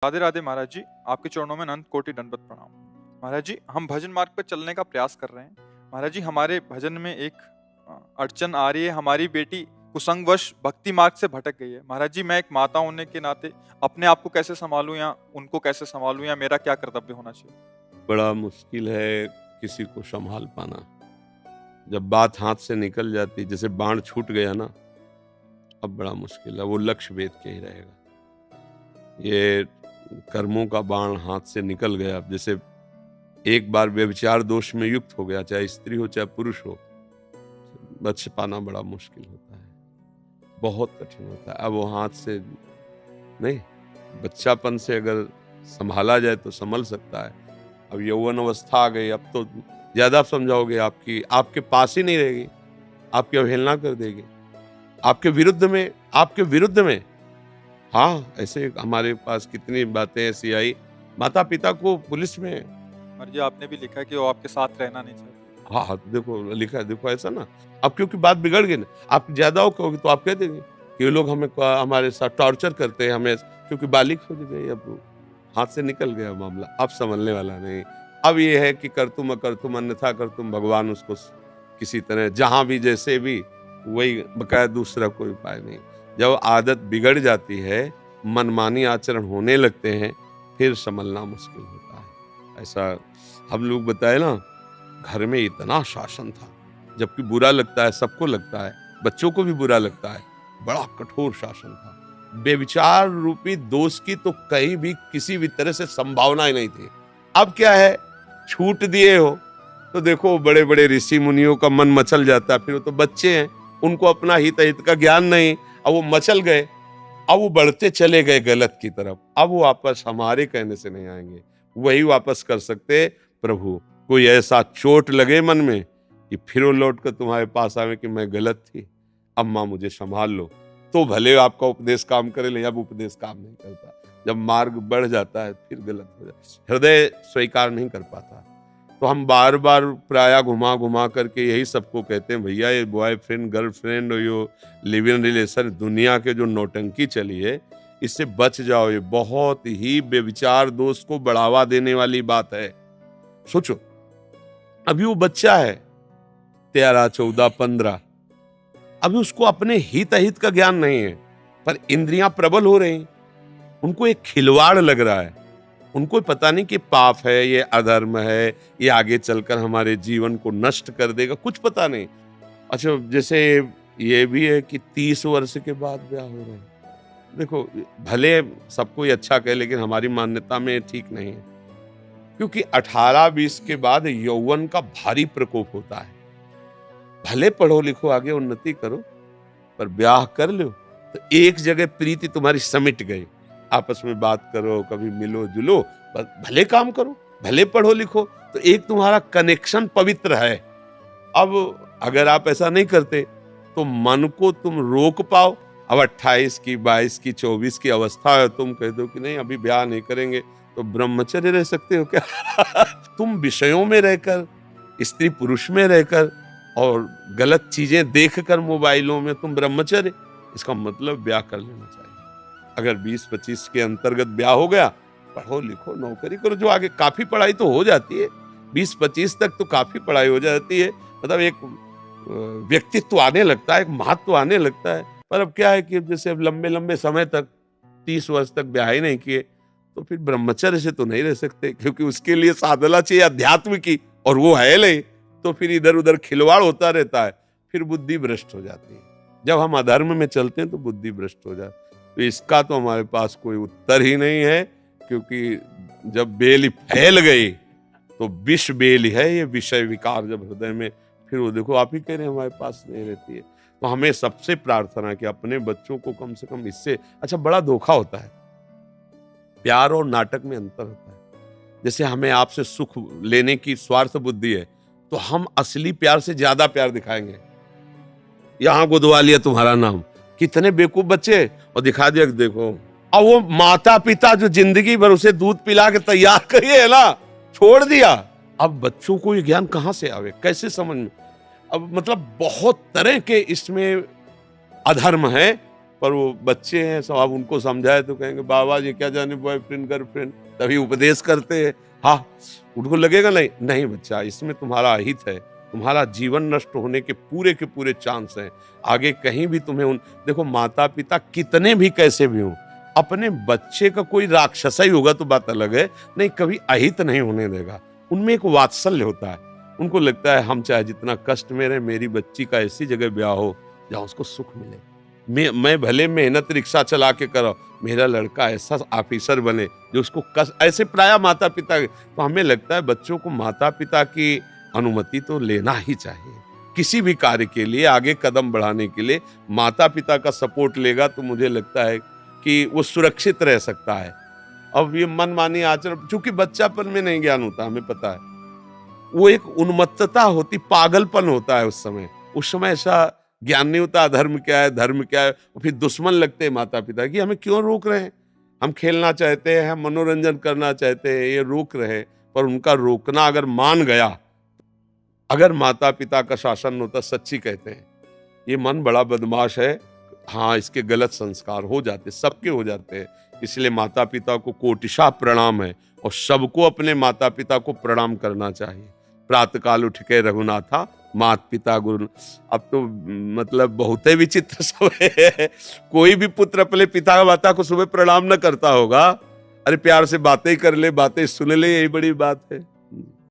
राधे राधे महाराज जी, आपके चरणों में अनंत कोटि दंडवत प्रणाम। महाराज जी, हम भजन मार्ग पर चलने का प्रयास कर रहे हैं। महाराज जी, हमारे भजन में एक अड़चन आ रही है। हमारी बेटी कुसंगवश भक्ति मार्ग से भटक गई है। महाराज जी, मैं एक माता होने के नाते अपने आप को कैसे संभालूं या उनको कैसे संभालूं, या मेरा क्या कर्तव्य होना चाहिए? बड़ा मुश्किल है किसी को संभाल पाना। जब बात हाथ से निकल जाती, जैसे बाण छूट गया ना, अब बड़ा मुश्किल है। वो लक्ष्य भेद के ही रहेगा। ये कर्मों का बाण हाथ से निकल गया। अब जैसे एक बार व्यभिचार दोष में युक्त हो गया, चाहे स्त्री हो चाहे पुरुष हो, बच पाना बड़ा मुश्किल होता है, बहुत कठिन होता है। अब वो हाथ से नहीं, बच्चापन से अगर संभाला जाए तो संभल सकता है। अब यौवन अवस्था आ गई, अब तो ज्यादा समझाओगे आपके पास ही नहीं रहेगी, आपकी अवहेलना कर देगी, आपके विरुद्ध में। हाँ, ऐसे हमारे पास कितनी बातें ऐसी आई। माता पिता को पुलिस में, महाराज जी, आपने भी लिखा है कि वो आपके साथ रहना नहीं चाहते। हाँ हाँ, देखो लिखा है, देखो ऐसा ना। अब क्योंकि बात बिगड़ गई ना, आप ज्यादा हो कहोगे तो आप कह देंगे कि ये लोग हमारे साथ टॉर्चर करते हैं हमें, क्योंकि बालिग हो गई। अब हाथ से निकल गया मामला, अब संभलने वाला नहीं। अब ये है कि कर तुम अकर तुम अन्यथा कर तुम, भगवान उसको किसी तरह जहां भी जैसे भी, वही बकाया, दूसरा कोई उपाय नहीं। जब आदत बिगड़ जाती है, मनमानी आचरण होने लगते हैं, फिर संभलना मुश्किल होता है। ऐसा हम लोग बताए ना, घर में इतना शासन था, जबकि बुरा लगता है, सबको लगता है, बच्चों को भी बुरा लगता है, बड़ा कठोर शासन था। बेविचार रूपी दोष की तो कहीं भी किसी भी तरह से संभावना ही नहीं थी। अब क्या है, छूट दिए हो तो देखो बड़े बड़े ऋषि मुनियों का मन मचल जाता है। फिर वो तो बच्चे हैं, उनको अपना हित हित का ज्ञान नहीं। अब वो मचल गए, अब वो बढ़ते चले गए गलत की तरफ। अब वो वापस हमारे कहने से नहीं आएंगे, वही वापस कर सकते प्रभु। कोई ऐसा चोट लगे मन में कि फिर वो लौट कर तुम्हारे पास आवे कि मैं गलत थी, अम्मा मुझे संभाल लो, तो भले आपका उपदेश काम करे, ले। अब उपदेश काम नहीं करता। जब मार्ग बढ़ जाता है फिर गलत हो जाता है, हृदय स्वीकार नहीं कर पाता। तो हम बार बार प्राय घुमा घुमा करके यही सबको कहते हैं, भैया ये बॉयफ्रेंड गर्लफ्रेंड और यो लिव इन रिलेशन, दुनिया के जो नौटंकी चली है, इससे बच जाओ। ये बहुत ही बेविचार दोष को बढ़ावा देने वाली बात है। सोचो, अभी वो बच्चा है 13, 14, 15, अभी उसको अपने हित अहित का ज्ञान नहीं है, पर इंद्रियां प्रबल हो रही, उनको एक खिलवाड़ लग रहा है। उनको पता नहीं कि पाप है, ये अधर्म है, ये आगे चलकर हमारे जीवन को नष्ट कर देगा, कुछ पता नहीं। अच्छा, जैसे ये भी है कि 30 वर्ष के बाद ब्याह हो रहे हैं। देखो, भले सबको ये अच्छा कहे, लेकिन हमारी मान्यता में ठीक नहीं है, क्योंकि 18-20 के बाद यौवन का भारी प्रकोप होता है। भले पढ़ो लिखो, आगे उन्नति करो, पर ब्याह कर लो तो एक जगह प्रीति तुम्हारी समिट गई। आपस में बात करो, कभी मिलो जुलो, भले काम करो, भले पढ़ो लिखो, तो एक तुम्हारा कनेक्शन पवित्र है। अब अगर आप ऐसा नहीं करते तो मन को तुम रोक पाओ। अब 28 की, 22 की, 24 की अवस्था है, तुम कह दो कि नहीं अभी ब्याह नहीं करेंगे, तो ब्रह्मचर्य रह सकते हो क्या? तुम विषयों में रहकर, स्त्री पुरुष में रहकर और गलत चीजें देखकर मोबाइलों में तुम ब्रह्मचर्य, इसका मतलब ब्याह कर लेना चाहिए। अगर 20-25 के अंतर्गत ब्याह हो गया, पढ़ो लिखो, नौकरी करो, जो आगे काफी पढ़ाई तो हो जाती है, 20-25 तक तो काफी पढ़ाई हो जाती है, मतलब एक व्यक्तित्व आने लगता है, एक महत्व आने लगता है। पर अब क्या है कि जैसे अब लंबे लंबे समय तक, 30 वर्ष तक ब्याह ही नहीं किए, तो फिर ब्रह्मचर्य से तो नहीं रह सकते, क्योंकि उसके लिए साधना चाहिए अध्यात्म की, और वो है नहीं। तो फिर इधर उधर खिलवाड़ होता रहता है, फिर बुद्धि भ्रष्ट हो जाती है। जब हम अधर्म में चलते हैं तो बुद्धि भ्रष्ट हो जाती है। तो इसका तो हमारे पास कोई उत्तर ही नहीं है, क्योंकि जब बेल फैल गई तो विष बेल है ये विषय विकार जब हृदय में, फिर वो देखो आप ही कह रहे हैं हमारे पास नहीं रहती है। तो हमें सबसे प्रार्थना कि अपने बच्चों को कम से कम इससे, अच्छा बड़ा धोखा होता है, प्यार और नाटक में अंतर होता है। जैसे हमें आपसे सुख लेने की स्वार्थ बुद्धि है, तो हम असली प्यार से ज्यादा प्यार दिखाएंगे। यहां गुदवा लिया तुम्हारा नाम, कितने बेवकूफ बच्चे, और दिखा दिया देखो। अब वो माता पिता जो जिंदगी भर उसे दूध पिला के तैयार करिए है ना, छोड़ दिया। अब बच्चों को ये ज्ञान कहां से आवे, कैसे समझ में? अब मतलब बहुत तरह के इसमें अधर्म है, पर वो बच्चे हैं, सब आप उनको समझाए तो कहेंगे बाबा ये क्या जाने बॉयफ्रेंड गर्लफ्रेंड, तभी उपदेश करते हैं। हाँ, उनको लगेगा नहीं नहीं बच्चा, इसमें तुम्हारा अहित है, तुम्हारा जीवन नष्ट होने के पूरे चांस हैं। आगे कहीं भी तुम्हें देखो, माता पिता कितने भी कैसे भी हों, अपने बच्चे का कोई राक्षस ही होगा तो बात अलग है, नहीं कभी अहित नहीं होने देगा। उनमें एक वात्सल्य होता है, उनको लगता है हम चाहे जितना कष्ट में रहे, मेरी बच्ची का ऐसी जगह ब्याह हो जहाँ उसको सुख मिले। मैं भले मेहनत रिक्शा चला के करो, मेरा लड़का ऐसा ऑफिसर बने जो उसको कष्ट, ऐसे प्राय माता पिता। तो हमें लगता है बच्चों को माता पिता की अनुमति तो लेना ही चाहिए किसी भी कार्य के लिए, आगे कदम बढ़ाने के लिए। माता पिता का सपोर्ट लेगा तो मुझे लगता है कि वो सुरक्षित रह सकता है। अब ये मनमानी आचरण, चूंकि बच्चापन में नहीं ज्ञान होता, हमें पता है, वो एक उन्मत्तता होती, पागलपन होता है उस समय ऐसा ज्ञान नहीं होता अधर्म क्या है, धर्म क्या है। फिर दुश्मन लगते हैं माता पिता कि हमें क्यों रोक रहे हैं, हम खेलना चाहते हैं, हम मनोरंजन करना चाहते हैं, ये रोक रहे। पर उनका रोकना अगर मान गया, अगर माता पिता का शासन होता, सच्ची कहते हैं ये मन बड़ा बदमाश है, हाँ इसके गलत संस्कार हो जाते, सबके हो जाते हैं। इसलिए माता पिता को कोटिशा प्रणाम है, और सबको अपने माता पिता को प्रणाम करना चाहिए। प्रातःकाल उठ के रघुनाथा मात पिता गुरु। अब तो मतलब बहुत ही विचित्र सब है, कोई भी पुत्र अपने पिता माता को सुबह प्रणाम न करता होगा। अरे प्यार से बातें कर ले, बातें सुन ले, यही बड़ी बात है।